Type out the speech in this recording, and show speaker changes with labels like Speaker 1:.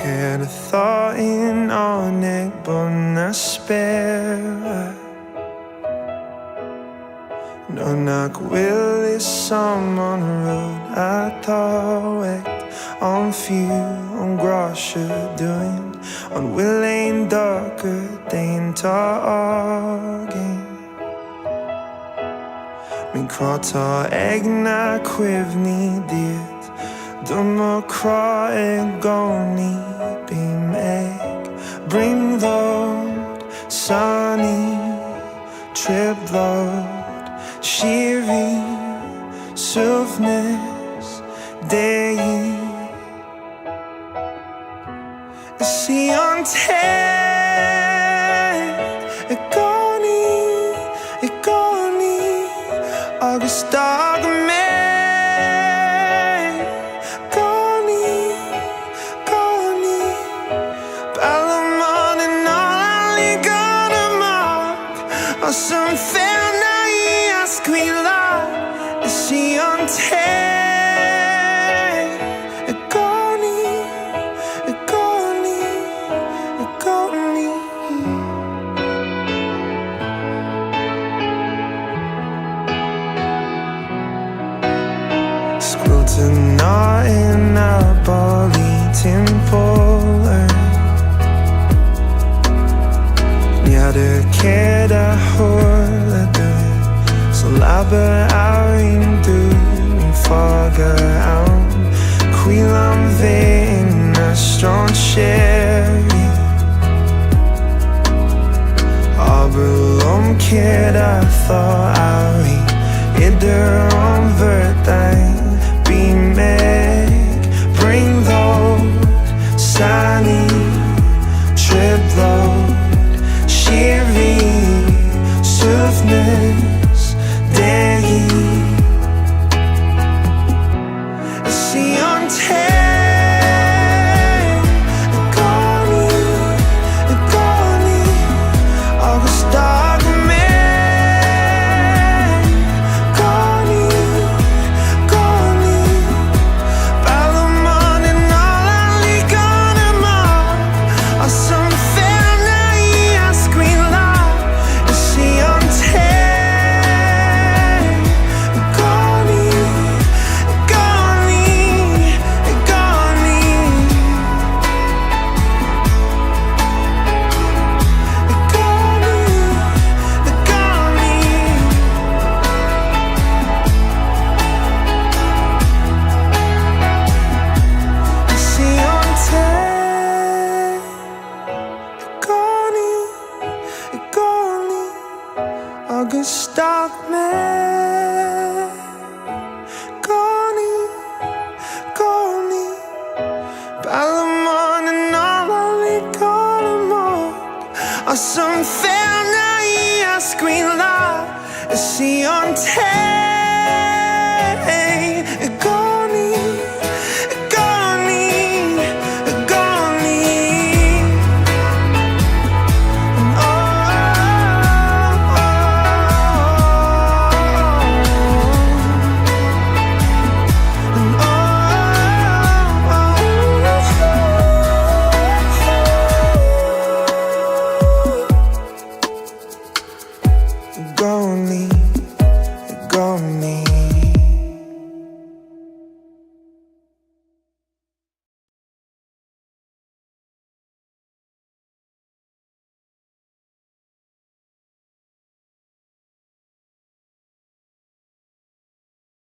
Speaker 1: Céard a thought in ánig bun na spéire. No nach bhfuil is some on road atá an fiú an gráise dúinn an bhfuil ein dochar déanta againn. Mín crátá ag na cuimhní díot duma chrá gCónaí bím ag brionglóid sannaí triplóid Shiri softness day see on gCónaí agus agam gCónaí Balamon and all Leagan amach or some fair Squeala, she on gCónaí. Squilton not in a bally timpoler. Niada keda horla Labber áin dúinn fága ann Cuilam bhéin na strán séirí Aber lom céard atá áirí idir an bhirdain Bí meg brionglóid sannaí triplóid Shiri softness day see on gCónaí agus agam gCónaí Balamon and all Leagan amach or some fair naí a squeala see on gCónaí Balamon and all Leagan amach or some fair naí a squeala see on